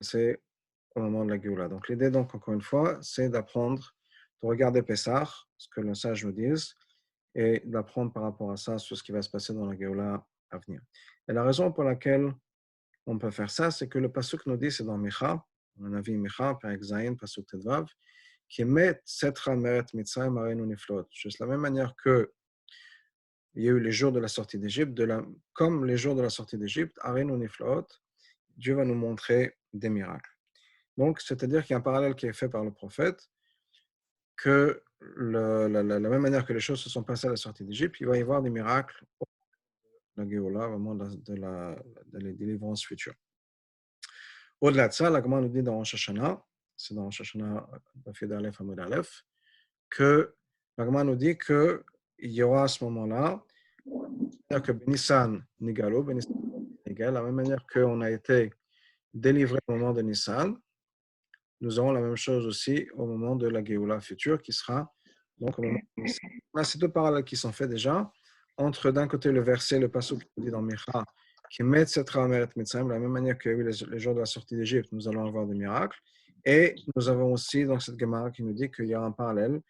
c'est au moment de la Géoula. Donc l'idée, donc, encore une fois, c'est d'apprendre, de regarder Pessah, ce que le sage nous dise, et d'apprendre par rapport à ça sur ce qui va se passer dans la Géoula à venir. Et la raison pour laquelle on peut faire ça, c'est que le pasuk nous dit, c'est dans Micha, on a vu Micha, Perek Zayin, pasuk Tedvav, qui met Setra Meret Mitzrayim Arenu Niflot. Juste de la même manière que il y a eu les jours de la sortie d'Égypte, comme les jours de la sortie d'Égypte, Arenu Niflot, Dieu va nous montrer des miracles. Donc, c'est-à-dire qu'il y a un parallèle qui est fait par le prophète, que la même manière que les choses se sont passées à la sortie d'Égypte, il va y avoir des miracles au la Géoula, au moment de la délivrance future. Au-delà de ça, la Gemara nous dit dans Rosh Hashanah, c'est dans Rosh Hashanah, Dafid Aleph, Amud Aleph, que la Gemara nous dit qu'il y aura à ce moment-là, c'est-à-dire que Benissan Nigalo, Benissan Nigal, de la même manière qu'on a été délivré au moment de Nissan, nous aurons la même chose aussi au moment de la Géoula future, qui sera donc au moment de Nissan. Là, c'est deux parallèles qui sont faits déjà, entre d'un côté le verset, le passage qui dit dans Micha, qui met cette rameret mitzrayim, de la même manière qu'il y a eu les jours de la sortie d'Égypte, nous allons avoir des miracles. Et nous avons aussi dans cette Gemara qui nous dit qu'il y a un parallèle,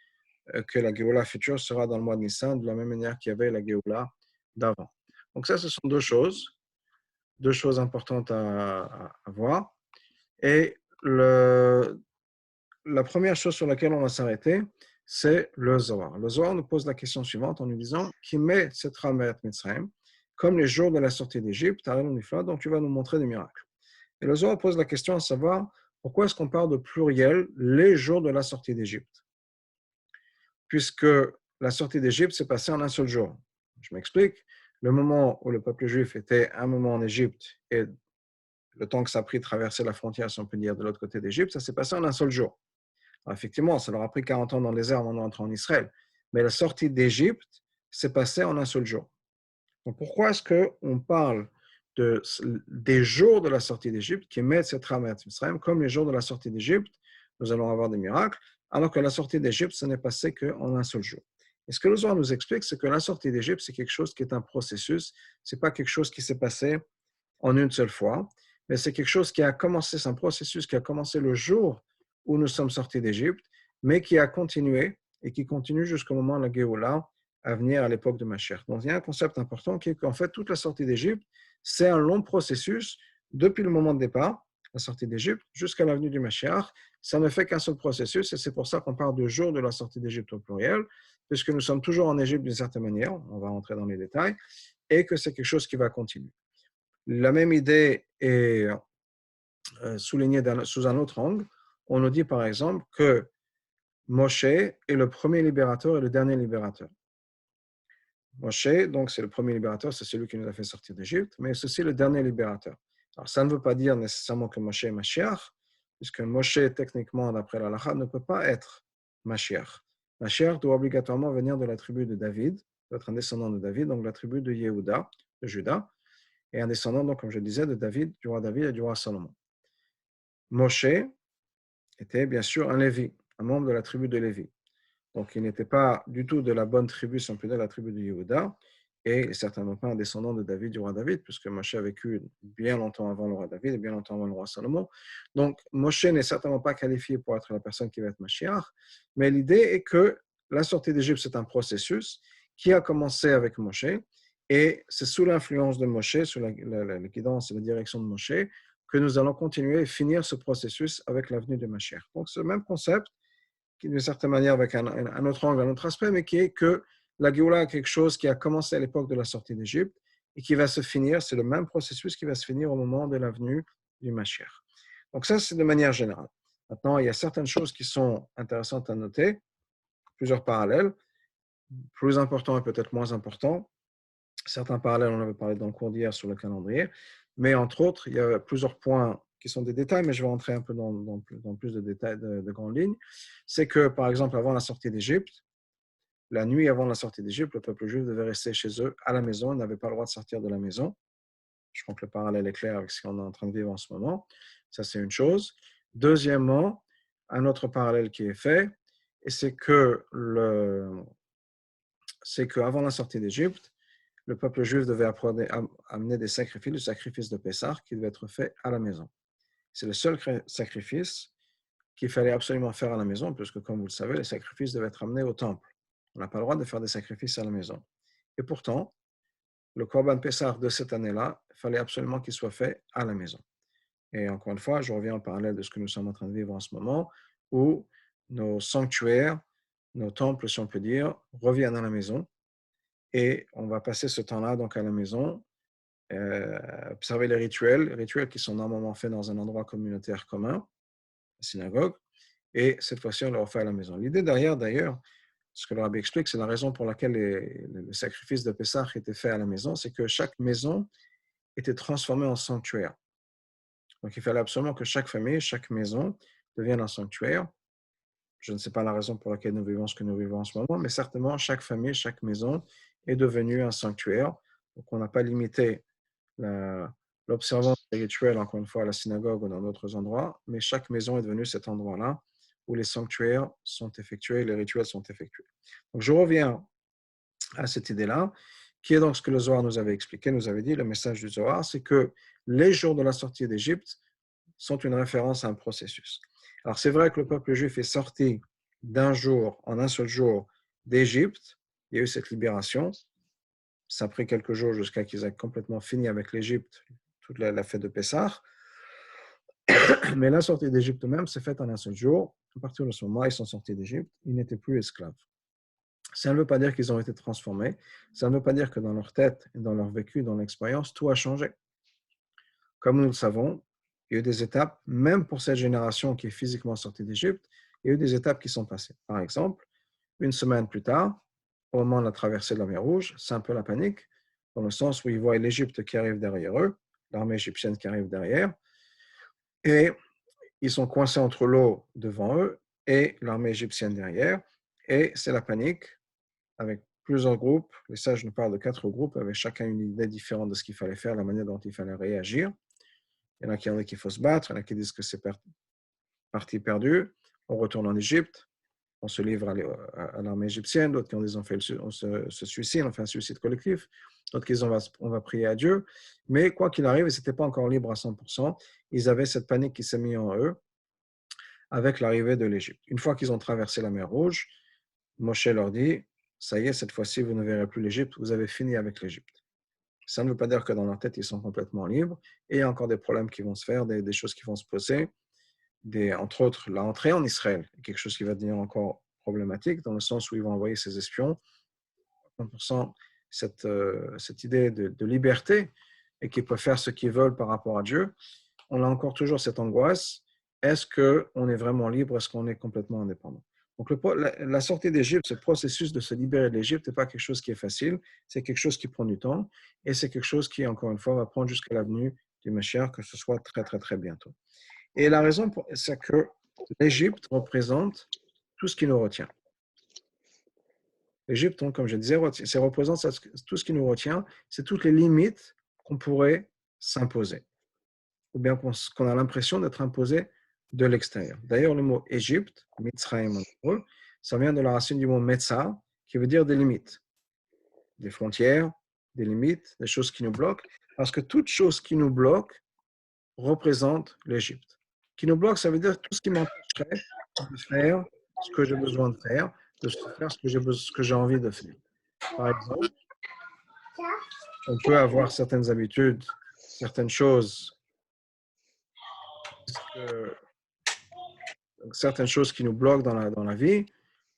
que la Géoula future sera dans le mois de Nissan, de la même manière qu'il y avait la Géoula d'avant. Donc ça, ce sont deux choses importantes à voir. Et la première chose sur laquelle on va s'arrêter, c'est le Zohar. Le Zohar nous pose la question suivante en nous disant qui met cette Rameret Mitzrayim, comme les jours de la sortie d'Égypte, donc tu vas nous montrer des miracles. Et le Zohar pose la question à savoir pourquoi est-ce qu'on parle de pluriel les jours de la sortie d'Égypte, puisque la sortie d'Égypte s'est passée en un seul jour. Je m'explique. Le moment où le peuple juif était un moment en Égypte et le temps que ça a pris de traverser la frontière, si on peut dire, de l'autre côté d'Égypte, ça s'est passé en un seul jour. Alors, effectivement, ça leur a pris 40 ans dans le désert avant d'entrer en Israël. Mais la sortie d'Égypte s'est passée en un seul jour. Donc, pourquoi est-ce qu'on parle des jours de la sortie d'Égypte qui mettent cette Ramat Israël comme les jours de la sortie d'Égypte, nous allons avoir des miracles, alors que la sortie d'Égypte, ce n'est passé qu'en un seul jour. Et ce que le Zohar nous explique, c'est que la sortie d'Égypte, c'est quelque chose qui est un processus, ce n'est pas quelque chose qui s'est passé en une seule fois, mais c'est quelque chose qui a commencé, c'est un processus qui a commencé le jour où nous sommes sortis d'Égypte, mais qui a continué et qui continue jusqu'au moment de la Géoula à venir à l'époque de Mashiach. Donc il y a un concept important qui est qu'en fait, toute la sortie d'Égypte, c'est un long processus depuis le moment de départ, la sortie d'Égypte, jusqu'à la venue du Mashiach. Ça ne fait qu'un seul processus et c'est pour ça qu'on parle de jour de la sortie d'Égypte au pluriel, puisque nous sommes toujours en Égypte d'une certaine manière, on va rentrer dans les détails, et que c'est quelque chose qui va continuer. La même idée est soulignée sous un autre angle. On nous dit par exemple que Moshe est le premier libérateur et le dernier libérateur. Moshe, donc c'est le premier libérateur, c'est celui qui nous a fait sortir d'Égypte, mais c'est aussi le dernier libérateur. Alors ça ne veut pas dire nécessairement que Moshe est Mashiach, puisque Moshe, techniquement, d'après l'Halakha, ne peut pas être Mashiach. Mashiach doit obligatoirement venir de la tribu de David, doit être un descendant de David, donc la tribu de Yehuda, de Juda, et un descendant, donc, comme je disais, de David, du roi David et du roi Salomon. Moshe était bien sûr un Lévi, un membre de la tribu de Lévi. Donc, il n'était pas du tout de la bonne tribu, si on peut dire, la tribu de Yehuda, et certainement pas un descendant de David, du roi David, puisque Moshe a vécu bien longtemps avant le roi David et bien longtemps avant le roi Salomon. Donc, Moshe n'est certainement pas qualifié pour être la personne qui va être Mashiach, mais l'idée est que la sortie d'Égypte, c'est un processus qui a commencé avec Moshe, et c'est sous l'influence de Moshe, sous la guidance et la direction de Moshe, que nous allons continuer et finir ce processus avec la venue de Mashiach. Donc, c'est le même concept, qui d'une certaine manière avec un autre angle, un autre aspect, mais qui est que la Géoula est quelque chose qui a commencé à l'époque de la sortie d'Égypte et qui va se finir, c'est le même processus qui va se finir au moment de la venue du Mashiach. Donc ça, c'est de manière générale. Maintenant, il y a certaines choses qui sont intéressantes à noter, plusieurs parallèles, plus importants et peut-être moins importants. Certains parallèles, on avait parlé dans le cours d'hier sur le calendrier, mais entre autres, il y a plusieurs points qui sont des détails, mais je vais rentrer un peu dans plus de détails, de grandes lignes. C'est que, par exemple, avant la sortie d'Égypte, la nuit avant la sortie d'Égypte, le peuple juif devait rester chez eux à la maison, ils n'avaient pas le droit de sortir de la maison. Je crois que le parallèle est clair avec ce qu'on est en train de vivre en ce moment. Ça, c'est une chose. Deuxièmement, un autre parallèle qui est fait, et c'est qu'avant la sortie d'Égypte, le peuple juif devait amener des sacrifices, le sacrifice de Pessah, qui devait être fait à la maison. C'est le seul sacrifice qu'il fallait absolument faire à la maison, puisque, comme vous le savez, les sacrifices devaient être amenés au temple. On n'a pas le droit de faire des sacrifices à la maison. Et pourtant, le Korban Pessah de cette année-là, il fallait absolument qu'il soit fait à la maison. Et encore une fois, je reviens en parallèle de ce que nous sommes en train de vivre en ce moment, où nos sanctuaires, nos temples, si on peut dire, reviennent à la maison. Et on va passer ce temps-là donc à la maison, observer les rituels qui sont normalement faits dans un endroit communautaire commun, la synagogue, et cette fois-ci, on le refait à la maison. L'idée derrière, d'ailleurs, ce que le rabbi explique, c'est la raison pour laquelle le sacrifice de Pessah était fait à la maison, c'est que chaque maison était transformée en sanctuaire. Donc, il fallait absolument que chaque famille, chaque maison devienne un sanctuaire. Je ne sais pas la raison pour laquelle nous vivons ce que nous vivons en ce moment, mais certainement, chaque famille, chaque maison est devenue un sanctuaire. Donc, on n'a pas limité l'observance des rituels, encore une fois, à la synagogue ou dans d'autres endroits, mais chaque maison est devenue cet endroit-là où les sanctuaires sont effectués, les rituels sont effectués. Donc, je reviens à cette idée-là, qui est donc ce que le Zohar nous avait expliqué, nous avait dit, le message du Zohar, c'est que les jours de la sortie d'Égypte sont une référence à un processus. Alors, c'est vrai que le peuple juif est sorti d'un jour, en un seul jour, d'Égypte. Il y a eu cette libération. Ça a pris quelques jours jusqu'à qu'ils aient complètement fini avec l'Égypte, toute la fête de Pessah. Mais la sortie d'Égypte même s'est faite en un seul jour. À partir de ce moment, ils sont sortis d'Égypte. Ils n'étaient plus esclaves. Ça ne veut pas dire qu'ils ont été transformés. Ça ne veut pas dire que dans leur tête, dans leur vécu, dans l'expérience, tout a changé. Comme nous le savons, il y a eu des étapes, même pour cette génération qui est physiquement sortie d'Égypte, il y a eu des étapes qui sont passées. Par exemple, une semaine plus tard, au moment de la traversée de la mer Rouge, c'est un peu la panique, dans le sens où ils voient l'Égypte qui arrive derrière eux, l'armée égyptienne qui arrive derrière, et ils sont coincés entre l'eau devant eux et l'armée égyptienne derrière, et c'est la panique, avec plusieurs groupes. Les sages nous parlent de 4 groupes, avec chacun une idée différente de ce qu'il fallait faire, la manière dont il fallait réagir. Il y en a qui disent qu'il faut se battre, il y en a qui disent que c'est partie perdue, on retourne en Égypte, on se livre à l'armée égyptienne, d'autres qui ont dit on se suicide, on fait un suicide collectif, d'autres qui disent on va prier à Dieu. Mais quoi qu'il arrive, ils n'étaient pas encore libres à 100%, ils avaient cette panique qui s'est mise en eux avec l'arrivée de l'Égypte. Une fois qu'ils ont traversé la mer Rouge, Moshe leur dit, ça y est, cette fois-ci, vous ne verrez plus l'Égypte, vous avez fini avec l'Égypte. Ça ne veut pas dire que dans leur tête, ils sont complètement libres, et il y a encore des problèmes qui vont se faire, des choses qui vont se poser, entre autres, l'entrée en Israël, quelque chose qui va devenir encore problématique, dans le sens où ils vont envoyer ces espions. 100% cette idée de liberté, et qu'ils peuvent faire ce qu'ils veulent par rapport à Dieu, on a encore toujours cette angoisse. Est-ce qu'on est vraiment libre? Est-ce qu'on est complètement indépendant? Donc, la sortie d'Égypte, ce processus de se libérer de l'Égypte n'est pas quelque chose qui est facile, c'est quelque chose qui prend du temps, et c'est quelque chose qui, encore une fois, va prendre jusqu'à la venue du Mashiach, que ce soit très, très, très bientôt. Et la raison, c'est que l'Égypte représente tout ce qui nous retient. L'Égypte, comme je disais, ça représente tout ce qui nous retient, c'est toutes les limites qu'on pourrait s'imposer, ou bien qu'on a l'impression d'être imposé de l'extérieur. D'ailleurs, le mot Égypte, Mitzrayim en hébreu, ça vient de la racine du mot Metza, qui veut dire des limites, des frontières, des limites, des choses qui nous bloquent, parce que toute chose qui nous bloque représente l'Égypte. Qui nous bloque, ça veut dire tout ce qui m'empêcherait de faire ce que j'ai besoin de faire, de faire ce que j'ai envie de faire. Par exemple, on peut avoir certaines habitudes, certaines choses, certaines choses qui nous bloquent dans la vie.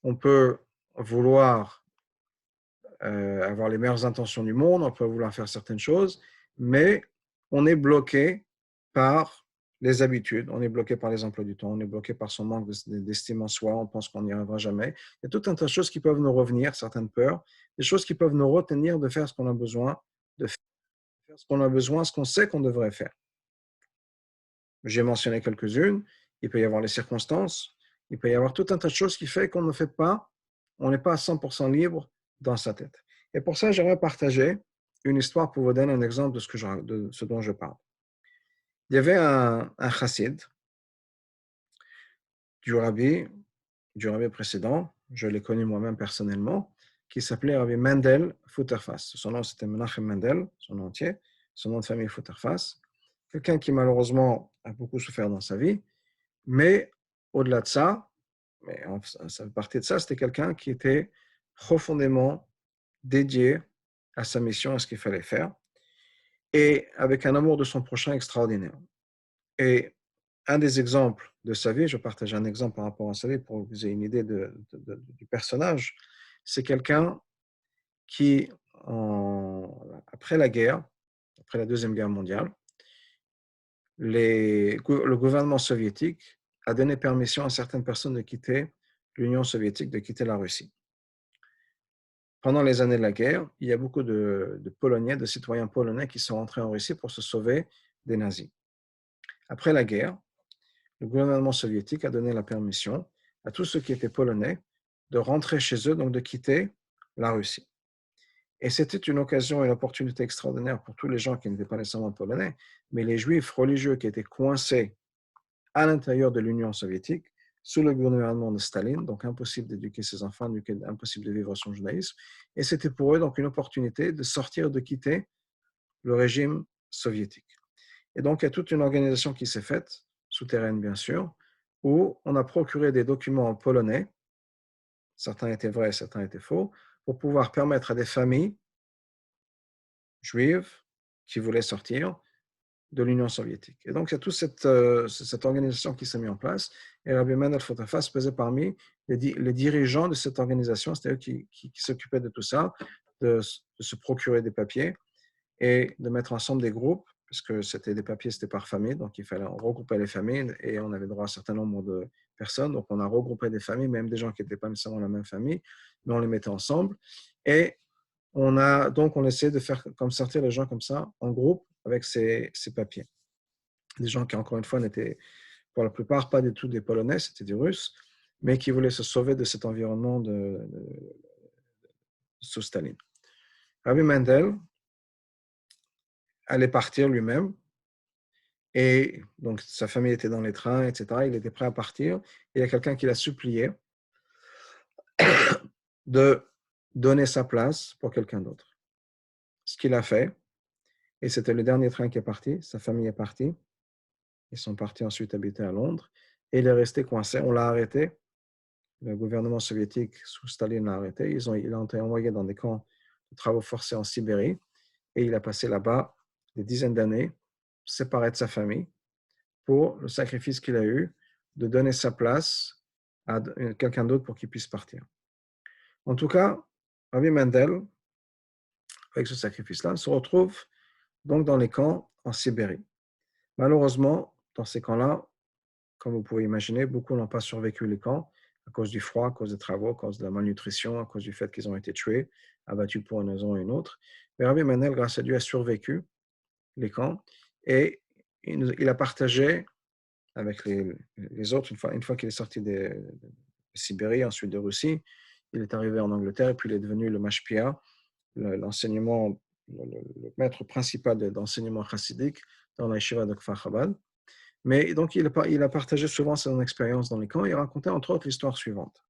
On peut vouloir avoir les meilleures intentions du monde, on peut vouloir faire certaines choses, mais on est bloqué par les habitudes, on est bloqué par les emplois du temps, on est bloqué par son manque d'estime en soi, on pense qu'on n'y arrivera jamais. Il y a tout un tas de choses qui peuvent nous revenir, certaines peurs, des choses qui peuvent nous retenir de faire ce qu'on a besoin de faire, ce qu'on a besoin, ce qu'on sait qu'on devrait faire. J'ai mentionné quelques-unes, il peut y avoir les circonstances, il peut y avoir tout un tas de choses qui fait qu'on ne fait pas, on n'est pas à 100% libre dans sa tête. Et pour ça, j'aimerais partager une histoire pour vous donner un exemple de ce dont je parle. Il y avait un chassid du rabbi précédent, je l'ai connu moi-même personnellement, qui s'appelait Rabbi Mendel Futterfass. Son nom, c'était Menachem Mendel, son nom entier, son nom de famille Futterfass. Quelqu'un qui malheureusement a beaucoup souffert dans sa vie, mais au-delà de ça, ça fait partie de ça, c'était quelqu'un qui était profondément dédié à sa mission, à ce qu'il fallait faire, et avec un amour de son prochain extraordinaire. Et un des exemples de sa vie, je partage un exemple par rapport à sa vie pour que vous ayez une idée du personnage, c'est quelqu'un qui, après la guerre, après la Deuxième Guerre mondiale, le gouvernement soviétique a donné permission à certaines personnes de quitter l'Union soviétique, de quitter la Russie. Pendant les années de la guerre, il y a beaucoup de Polonais, de citoyens polonais qui sont entrés en Russie pour se sauver des nazis. Après la guerre, le gouvernement soviétique a donné la permission à tous ceux qui étaient polonais de rentrer chez eux, donc de quitter la Russie. Et c'était une occasion et une opportunité extraordinaire pour tous les gens qui n'étaient pas nécessairement polonais, mais les juifs religieux qui étaient coincés à l'intérieur de l'Union soviétique, sous le gouvernement de Staline, donc impossible d'éduquer ses enfants, impossible de vivre son judaïsme. Et c'était pour eux donc une opportunité de sortir, de quitter le régime soviétique. Et donc, il y a toute une organisation qui s'est faite, souterraine bien sûr, où on a procuré des documents en polonais, certains étaient vrais, certains étaient faux, pour pouvoir permettre à des familles juives qui voulaient sortir de l'Union soviétique. Et donc, il y a toute cette organisation qui s'est mise en place. Et Rabbi Mendel Fotafas faisait parmi les dirigeants de cette organisation, c'est-à-dire qui s'occupaient de tout ça, de se procurer des papiers et de mettre ensemble des groupes, parce que c'était des papiers, c'était par famille, donc il fallait regrouper les familles et on avait droit à un certain nombre de personnes. Donc, on a regroupé des familles, même des gens qui n'étaient pas nécessairement la même famille, mais on les mettait ensemble. Et on essayait de faire comme sortir les gens comme ça, en groupe, avec ces papiers. Des gens qui, encore une fois, n'étaient pour la plupart pas du tout des Polonais, c'était des Russes, mais qui voulaient se sauver de cet environnement sous Staline. Rabbi Mendel allait partir lui-même, et donc sa famille était dans les trains, etc. Il était prêt à partir. Et il y a quelqu'un qui l'a supplié de donner sa place pour quelqu'un d'autre. Ce qu'il a fait, et c'était le dernier train qui est parti, sa famille est partie, ils sont partis ensuite habiter à Londres, et il est resté coincé, on l'a arrêté, le gouvernement soviétique sous Staline l'a arrêté, il a été envoyé dans des camps de travaux forcés en Sibérie, et il a passé là-bas des dizaines d'années, séparé de sa famille, pour le sacrifice qu'il a eu de donner sa place à quelqu'un d'autre pour qu'il puisse partir. En tout cas, Rabbi Mendel, avec ce sacrifice-là, se retrouve donc dans les camps en Sibérie. Malheureusement, dans ces camps-là, comme vous pouvez imaginer, beaucoup n'ont pas survécu les camps à cause du froid, à cause des travaux, à cause de la malnutrition, à cause du fait qu'ils ont été tués, abattus pour une raison ou une autre. Mais Rabbi Mendel, grâce à Dieu, a survécu les camps et il a partagé avec les autres, une fois qu'il est sorti de Sibérie, ensuite de Russie, il est arrivé en Angleterre et puis il est devenu le mashpia, l'enseignement, le maître principal d'enseignement chassidique dans la yeshiva de Kfar Chabad. Mais donc, il a partagé souvent son expérience dans les camps et il racontait entre autres l'histoire suivante.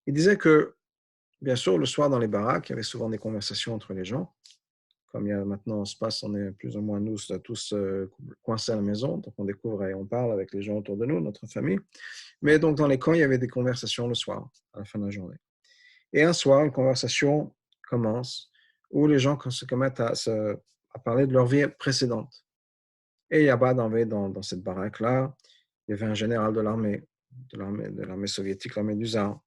Il disait que, bien sûr, le soir dans les baraques, il y avait souvent des conversations entre les gens. Comme il y a maintenant, on est plus ou moins nous tous coincés à la maison, donc on découvre et on parle avec les gens autour de nous, notre famille. Mais donc dans les camps, il y avait des conversations le soir, à la fin de la journée. Et un soir, une conversation commence où les gens se commettent à parler de leur vie précédente. Et il y a dans cette baraque-là, il y avait un général de l'armée soviétique, l'armée du Tsar.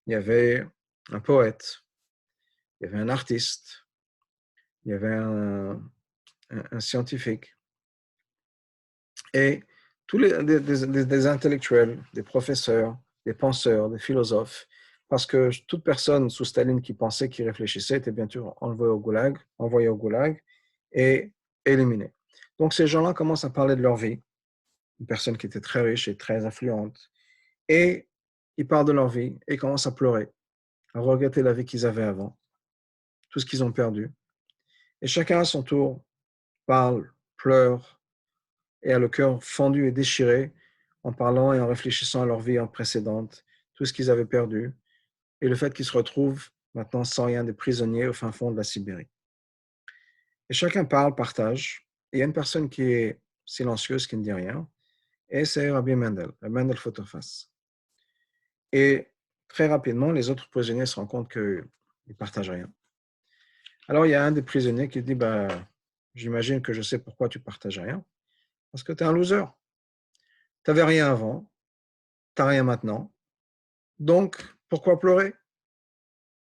Il y avait un poète, il y avait un artiste, il y avait un scientifique. Et tous des intellectuels, des professeurs, des penseurs, des philosophes, parce que toute personne sous Staline qui pensait, qui réfléchissait, était bien sûr envoyée au goulag et éliminée. Donc ces gens-là commencent à parler de leur vie, une personne qui était très riche et très influente, et ils parlent de leur vie et commencent à pleurer, à regretter la vie qu'ils avaient avant, tout ce qu'ils ont perdu. Et chacun à son tour parle, pleure, et a le cœur fendu et déchiré en parlant et en réfléchissant à leur vie précédente, tout ce qu'ils avaient perdu, et le fait qu'ils se retrouvent maintenant sans rien, des prisonniers au fin fond de la Sibérie. Et chacun parle, partage, et il y a une personne qui est silencieuse qui ne dit rien, et c'est Rabbi Mendel, le Mendel Photoface. Et très rapidement, les autres prisonniers se rendent compte qu'ils ne partagent rien. Alors, il y a un des prisonniers qui dit, bah, j'imagine que je sais pourquoi tu ne partages rien, parce que tu es un loser. Tu n'avais rien avant, tu n'as rien maintenant, donc pourquoi pleurer?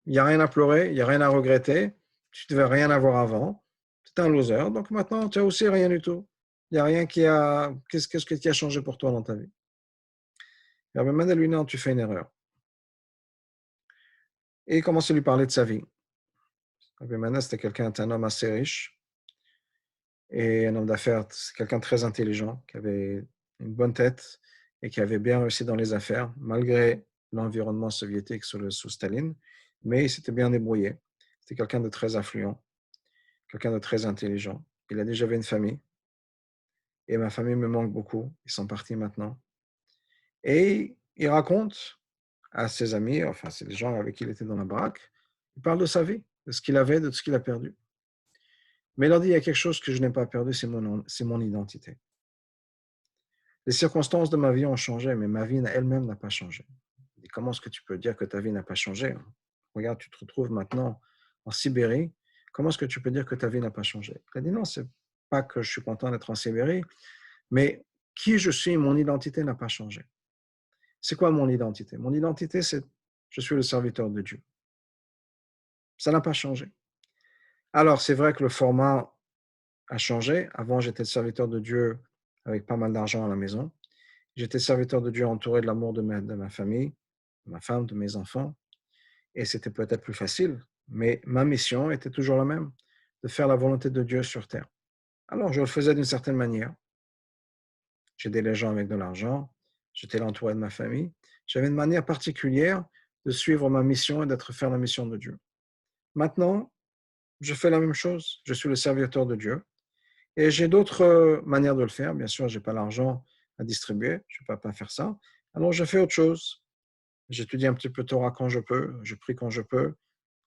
Il n'y a rien à pleurer, il n'y a rien à regretter, tu ne devais rien avoir avant, tu es un loser, donc maintenant tu n'as aussi rien du tout. Il n'y a rien qui a... Qu'est-ce qui a changé pour toi dans ta vie? Et Rabbi Mendel lui dit, non, tu fais une erreur. Et il commence à lui parler de sa vie. Rabbi Mendel, c'était un homme assez riche, et un homme d'affaires, c'est quelqu'un de très intelligent, qui avait une bonne tête et qui avait bien réussi dans les affaires, malgré l'environnement soviétique sous Staline, mais il s'était bien débrouillé. C'était quelqu'un de très influent, quelqu'un de très intelligent. Il a dit, j'avais une famille, et ma famille me manque beaucoup, ils sont partis maintenant. Et il raconte à ses amis, enfin, c'est les gens avec qui il était dans la baraque, il parle de sa vie, de ce qu'il avait, de ce qu'il a perdu. Mais il leur dit, il y a quelque chose que je n'ai pas perdu, c'est mon identité. Les circonstances de ma vie ont changé, mais ma vie elle-même n'a pas changé. Et comment est-ce que tu peux dire que ta vie n'a pas changé? Regarde, tu te retrouves maintenant en Sibérie. Comment est-ce que tu peux dire que ta vie n'a pas changé? Il a dit non, c'est pas que je suis content d'être en Sibérie, mais qui je suis, mon identité n'a pas changé. C'est quoi mon identité? Mon identité, c'est je suis le serviteur de Dieu. Ça n'a pas changé. Alors, c'est vrai que le format a changé. Avant, j'étais le serviteur de Dieu avec pas mal d'argent à la maison. J'étais serviteur de Dieu entouré de l'amour de ma famille, de ma femme, de mes enfants. Et c'était peut-être plus facile, mais ma mission était toujours la même, de faire la volonté de Dieu sur terre. Alors, je le faisais d'une certaine manière. J'aidais les gens avec de l'argent, j'étais entouré de ma famille. J'avais une manière particulière de suivre ma mission et d'être faire la mission de Dieu. Maintenant, je fais la même chose. Je suis le serviteur de Dieu. Et j'ai d'autres manières de le faire. Bien sûr, je n'ai pas l'argent à distribuer. Je ne peux pas faire ça. Alors, je fais autre chose. J'étudie un petit peu Torah quand je peux. Je prie quand je peux.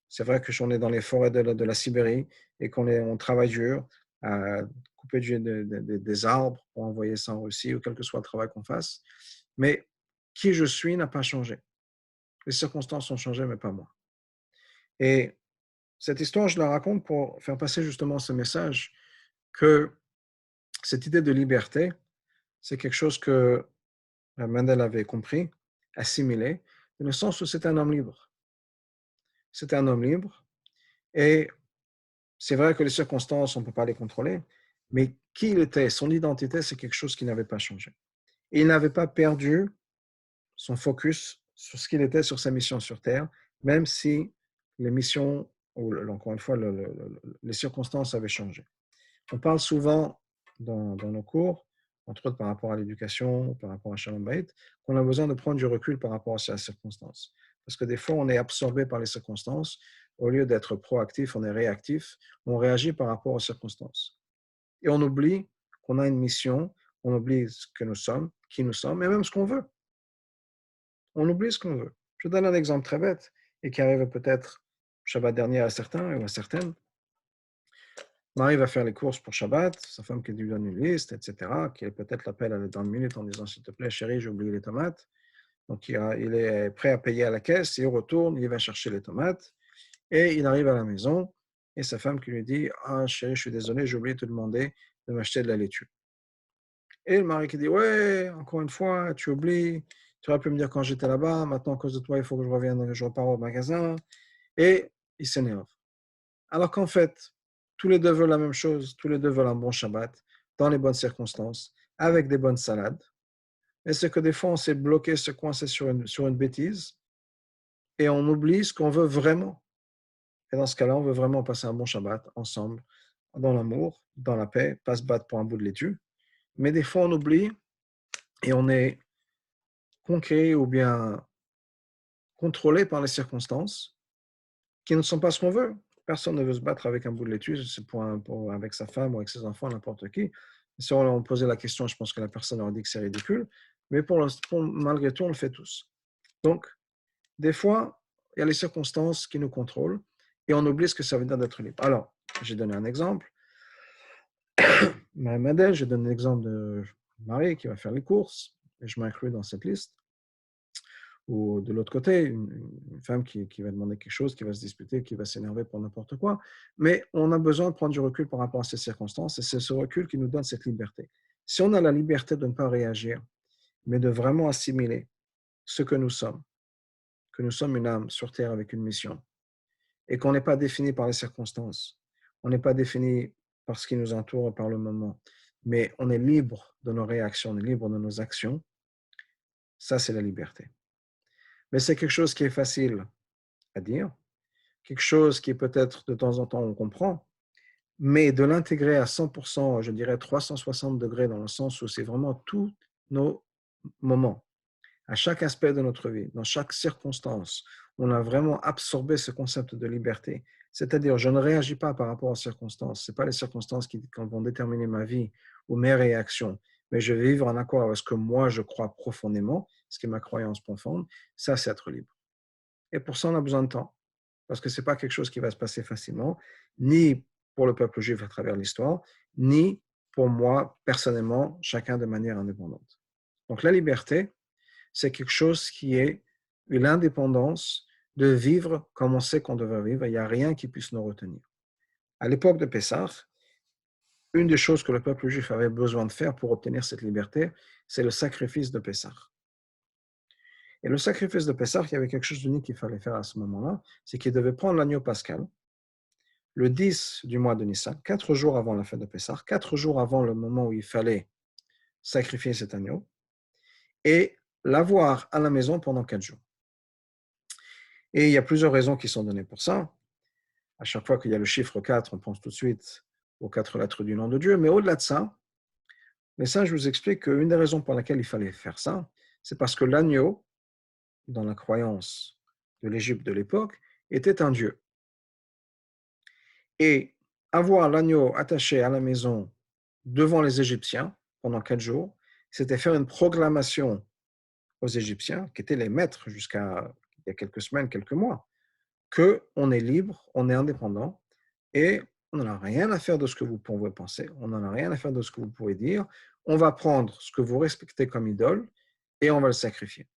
C'est vrai que j'en ai dans les forêts de la Sibérie et on travaille dur à couper des arbres pour envoyer ça en Russie ou quel que soit le travail qu'on fasse. Mais qui je suis n'a pas changé. Les circonstances ont changé, mais pas moi. Et cette histoire, je la raconte pour faire passer justement ce message que cette idée de liberté, c'est quelque chose que Mendel avait compris, assimilé, dans le sens où c'est un homme libre. C'est un homme libre et c'est vrai que les circonstances, on ne peut pas les contrôler, mais qui il était, son identité, c'est quelque chose qui n'avait pas changé. Et il n'avait pas perdu son focus sur ce qu'il était, sur sa mission sur Terre, même si les missions, ou encore une fois, les circonstances avaient changé. On parle souvent dans nos cours, entre autres par rapport à l'éducation, par rapport à Shalom Bayit, qu'on a besoin de prendre du recul par rapport à ces circonstances. Parce que des fois, on est absorbé par les circonstances. Au lieu d'être proactif, on est réactif. On réagit par rapport aux circonstances. Et on oublie qu'on a une mission, on oublie ce que nous sommes, qui nous sommes, et même ce qu'on veut. On oublie ce qu'on veut. Je donne un exemple très bête et qui arrive peut-être Shabbat dernier à certains ou à certaines. Marie va faire les courses pour Shabbat, sa femme qui lui donne une liste, etc., qui peut-être l'appelle à la dernière minute en disant s'il te plaît, chérie, j'ai oublié les tomates. Donc il est prêt à payer à la caisse, il retourne, il va chercher les tomates et il arrive à la maison et sa femme qui lui dit ah chérie, je suis désolé, j'ai oublié de te demander de m'acheter de la laitue. Et le mari qui dit ouais, encore une fois, tu oublies, tu aurais pu me dire quand j'étais là-bas, maintenant à cause de toi, il faut que je revienne, je repars au magasin et il s'énerve. Alors qu'en fait, tous les deux veulent la même chose, tous les deux veulent un bon Shabbat, dans les bonnes circonstances, avec des bonnes salades. Et c'est que des fois, on s'est bloqué, se coincé sur une bêtise, et on oublie ce qu'on veut vraiment. Et dans ce cas-là, on veut vraiment passer un bon Shabbat ensemble, dans l'amour, dans la paix, pas se battre pour un bout de laitue. Mais des fois, on oublie et on est conquis ou bien contrôlé par les circonstances qui ne sont pas ce qu'on veut. Personne ne veut se battre avec un bout de laitue, c'est avec sa femme ou avec ses enfants, n'importe qui. Si on posait la question, je pense que la personne aurait dit que c'est ridicule, mais malgré tout, on le fait tous. Donc, des fois, il y a les circonstances qui nous contrôlent et on oublie ce que ça veut dire d'être libre. Alors, j'ai donné un exemple. Marie-Madeleine, je donne l'exemple de Marie qui va faire les courses, et je m'inclus dans cette liste. Ou de l'autre côté, une femme qui va demander quelque chose, qui va se disputer, qui va s'énerver pour n'importe quoi. Mais on a besoin de prendre du recul par rapport à ces circonstances, et c'est ce recul qui nous donne cette liberté. Si on a la liberté de ne pas réagir, mais de vraiment assimiler ce que nous sommes une âme sur Terre avec une mission, et qu'on n'est pas défini par les circonstances, on n'est pas défini par ce qui nous entoure et par le moment, mais on est libre de nos réactions, on est libre de nos actions, ça c'est la liberté. Mais c'est quelque chose qui est facile à dire, quelque chose qui peut-être de temps en temps on comprend, mais de l'intégrer à 100%, je dirais 360 degrés, dans le sens où c'est vraiment tous nos moments, à chaque aspect de notre vie, dans chaque circonstance, on a vraiment absorbé ce concept de liberté. C'est-à-dire, je ne réagis pas par rapport aux circonstances. Ce n'est pas les circonstances qui vont déterminer ma vie ou mes réactions, mais je vais vivre en accord avec ce que moi je crois profondément, ce qui est ma croyance profonde. Ça, c'est être libre. Et pour ça, on a besoin de temps, parce que ce n'est pas quelque chose qui va se passer facilement, ni pour le peuple juif à travers l'histoire, ni pour moi, personnellement, chacun de manière indépendante. Donc la liberté, c'est quelque chose qui est une indépendance de vivre comme on sait qu'on devrait vivre. Il n'y a rien qui puisse nous retenir. À l'époque de Pessah, une des choses que le peuple juif avait besoin de faire pour obtenir cette liberté, c'est le sacrifice de Pessah. Et le sacrifice de Pessah, il y avait quelque chose d'unique qu'il fallait faire à ce moment-là, c'est qu'il devait prendre l'agneau pascal, le 10 du mois de Nissan, 4 jours avant la fête de Pessah, 4 jours avant le moment où il fallait sacrifier cet agneau, et l'avoir à la maison pendant 4 jours. Et il y a plusieurs raisons qui sont données pour ça. À chaque fois qu'il y a le chiffre 4, on pense tout de suite aux 4 lettres du nom de Dieu. Mais au-delà de ça, mais ça, je vous explique qu'une des raisons pour laquelle il fallait faire ça, c'est parce que l'agneau, dans la croyance de l'Égypte de l'époque, était un dieu. Et avoir l'agneau attaché à la maison devant les Égyptiens pendant 4 jours, c'était faire une proclamation aux Égyptiens, qui étaient les maîtres jusqu'à il y a quelques semaines, quelques mois, qu'on est libre, on est indépendant, et on n'en a rien à faire de ce que vous pouvez penser, on n'en a rien à faire de ce que vous pouvez dire, on va prendre ce que vous respectez comme idole et on va le sacrifier.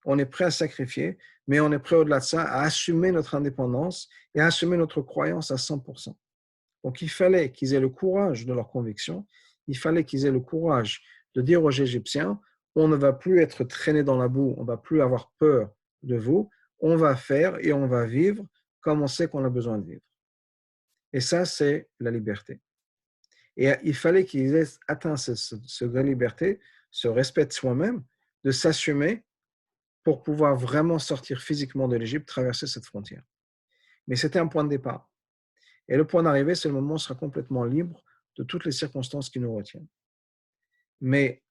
On est prêt à sacrifier, mais on est prêt au-delà de ça à assumer notre indépendance et à assumer notre croyance à 100%. Donc il fallait qu'ils aient le courage de leur conviction, il fallait qu'ils aient le courage de dire aux Égyptiens, on ne va plus être traîné dans la boue, on ne va plus avoir peur de vous, on va faire et on va vivre comme on sait qu'on a besoin de vivre. Et ça, c'est la liberté. Et il fallait qu'ils aient atteint cette liberté, ce respect de soi-même, de s'assumer pour pouvoir vraiment sortir physiquement de l'Égypte, traverser cette frontière. Mais c'était un point de départ. Et le point d'arrivée, c'est le moment où on sera complètement libre de toutes les circonstances qui nous retiennent. Mais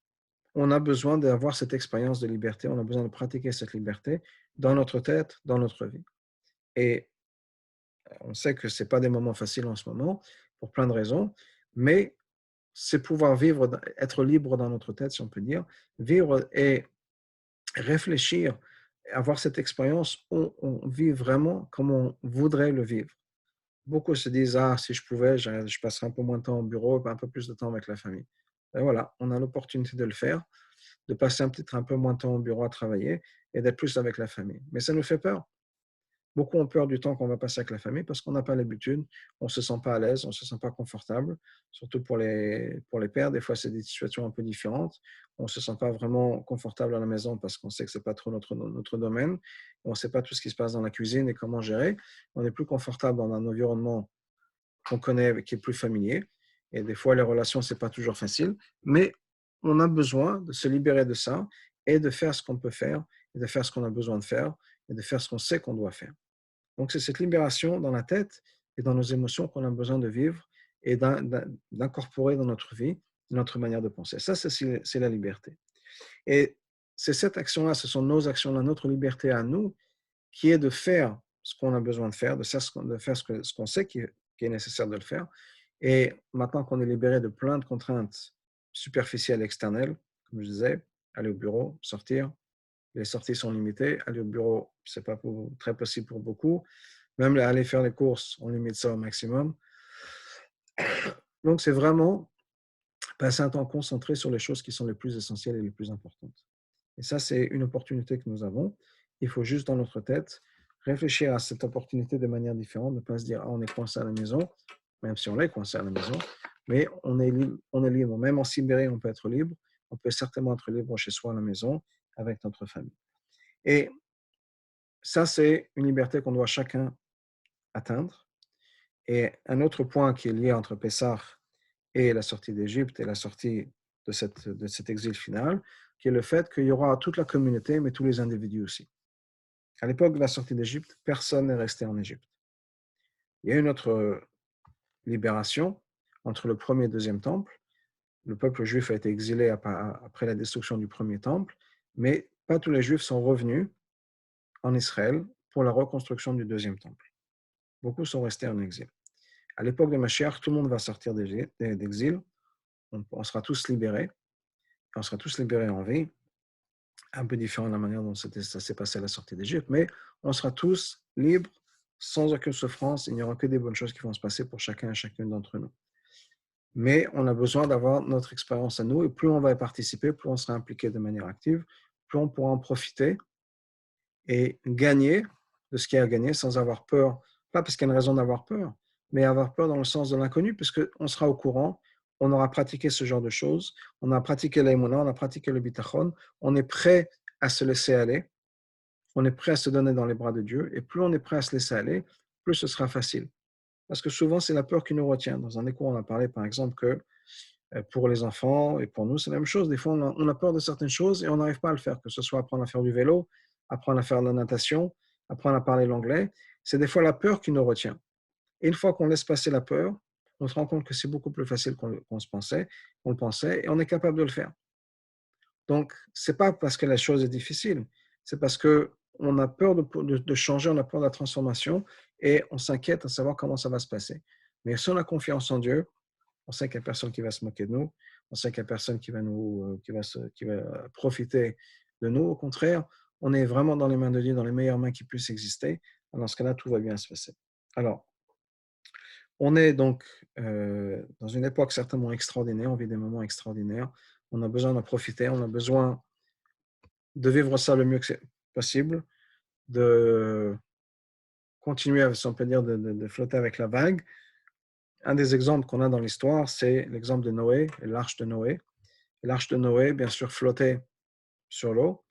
on a besoin d'avoir cette expérience de liberté, on a besoin de pratiquer cette liberté dans notre tête, dans notre vie. Et on sait que ce n'est pas des moments faciles en ce moment, pour plein de raisons, mais c'est pouvoir vivre, être libre dans notre tête, si on peut dire, vivre et réfléchir, avoir cette expérience où on vit vraiment comme on voudrait le vivre. Beaucoup se disent, ah, si je pouvais, je passerais un peu moins de temps au bureau, un peu plus de temps avec la famille. Et voilà, on a l'opportunité de le faire, de passer peut-être un peu moins de temps au bureau à travailler et d'être plus avec la famille. Mais ça nous fait peur. Beaucoup ont peur du temps qu'on va passer avec la famille parce qu'on n'a pas l'habitude, on ne se sent pas à l'aise, on ne se sent pas confortable, surtout pour les pères. Des fois, c'est des situations un peu différentes. On ne se sent pas vraiment confortable à la maison parce qu'on sait que ce n'est pas trop notre domaine. On ne sait pas tout ce qui se passe dans la cuisine et comment gérer. On est plus confortable dans un environnement qu'on connaît, qui est plus familier. Et des fois, les relations, ce n'est pas toujours facile. Mais on a besoin de se libérer de ça et de faire ce qu'on peut faire, et de faire ce qu'on a besoin de faire, et de faire ce qu'on sait qu'on doit faire. Donc, c'est cette libération dans la tête et dans nos émotions qu'on a besoin de vivre et d'incorporer dans notre vie, notre manière de penser. Ça, c'est la liberté. Et c'est cette action-là, ce sont nos actions-là, notre liberté à nous, qui est de faire ce qu'on a besoin de faire, de faire ce qu'on sait qui est nécessaire de le faire. Et maintenant qu'on est libéré de plein de contraintes superficielles externelles, comme je disais, aller au bureau, sortir, les sorties sont limitées. Aller au bureau, ce n'est pas très possible pour beaucoup. Même aller faire les courses, on limite ça au maximum. Donc, c'est vraiment passer un temps concentré sur les choses qui sont les plus essentielles et les plus importantes. Et ça, c'est une opportunité que nous avons. Il faut juste dans notre tête réfléchir à cette opportunité de manière différente, ne pas se dire, ah, on est coincé à la maison, même si on est coincé à la maison, mais on est libre. Même en Sibérie, on peut être libre. On peut certainement être libre chez soi à la maison avec notre famille. Et ça, c'est une liberté qu'on doit chacun atteindre. Et un autre point qui est lié entre Pessah et la sortie d'Égypte et la sortie de cet exil final, qui est le fait qu'il y aura toute la communauté, mais tous les individus aussi. À l'époque de la sortie d'Égypte, personne n'est resté en Égypte. Il y a une autre libération entre le premier et le deuxième temple. Le peuple juif a été exilé après la destruction du premier temple, mais pas tous les juifs sont revenus en Israël pour la reconstruction du deuxième temple. Beaucoup sont restés en exil. À l'époque de Mashiach, tout le monde va sortir d'exil. On sera tous libérés. On sera tous libérés en vie. Un peu différent de la manière dont ça s'est passé à la sortie d'Égypte, mais on sera tous libres, sans aucune souffrance. Il n'y aura que des bonnes choses qui vont se passer pour chacun et chacune d'entre nous. Mais on a besoin d'avoir notre expérience à nous, et plus on va y participer, plus on sera impliqué de manière active, plus on pourra en profiter et gagner de ce qu'il y a à gagner sans avoir peur, pas parce qu'il y a une raison d'avoir peur, mais avoir peur dans le sens de l'inconnu, puisqu'on sera au courant, on aura pratiqué ce genre de choses, on a pratiqué l'aïmouna, on a pratiqué le bitachon, on est prêt à se laisser aller, on est prêt à se donner dans les bras de Dieu, et plus on est prêt à se laisser aller, plus ce sera facile. Parce que souvent, c'est la peur qui nous retient. Dans un des cours, on a parlé, par exemple, que pour les enfants et pour nous, c'est la même chose. Des fois, on a peur de certaines choses et on n'arrive pas à le faire, que ce soit apprendre à faire du vélo, apprendre à faire de la natation, apprendre à parler l'anglais. C'est des fois la peur qui nous retient. Et une fois qu'on laisse passer la peur, on se rend compte que c'est beaucoup plus facile qu'on se pensait, qu'on le pensait, et on est capable de le faire. Donc, ce n'est pas parce que la chose est difficile, c'est parce qu'on a peur de changer, on a peur de la transformation, et on s'inquiète à savoir comment ça va se passer. Mais si on a confiance en Dieu, on sait qu'il n'y a personne qui va se moquer de nous, on sait qu'il n'y a personne qui va profiter de nous. Au contraire, on est vraiment dans les mains de Dieu, dans les meilleures mains qui puissent exister. Dans ce cas-là, tout va bien se passer. Alors, on est donc dans une époque certainement extraordinaire, on vit des moments extraordinaires. On a besoin d'en profiter, on a besoin de vivre ça le mieux que possible, de continuer, si on peut dire, de flotter avec la vague. Un des exemples qu'on a dans l'histoire, c'est l'exemple de Noé et l'arche de Noé. L'arche de Noé, bien sûr, flottait sur l'eau,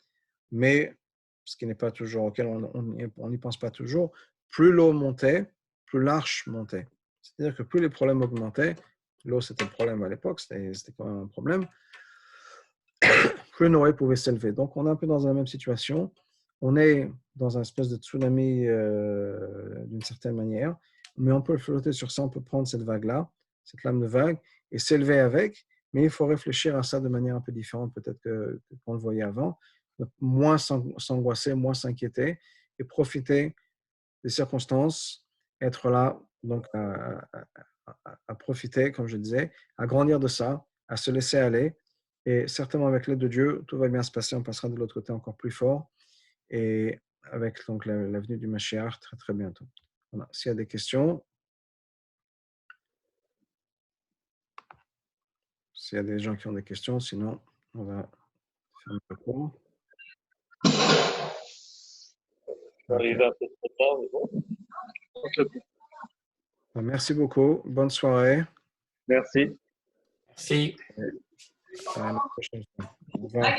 mais ce qui n'est pas toujours, auquel on n'y pense pas toujours, plus l'eau montait, plus l'arche montait. C'est-à-dire que plus les problèmes augmentaient, l'eau c'était le problème à l'époque, c'était quand même un problème, plus Noé pouvait s'élever. Donc on est un peu dans la même situation. On est dans un espèce de tsunami d'une certaine manière, mais on peut flotter sur ça, on peut prendre cette vague-là, cette lame de vague, et s'élever avec, mais il faut réfléchir à ça de manière un peu différente peut-être qu'on le voyait avant, donc, moins s'angoisser, moins s'inquiéter, et profiter des circonstances, être là, donc à profiter, comme je disais, à grandir de ça, à se laisser aller, et certainement avec l'aide de Dieu, tout va bien se passer, on passera de l'autre côté encore plus fort, et avec donc la venue du Mashiach très très bientôt. Voilà. S'il y a des questions, s'il y a des gens qui ont des questions, sinon on va fermer le cours. Okay. Merci beaucoup, bonne soirée. Merci. Merci. À la prochaine fois. Au revoir.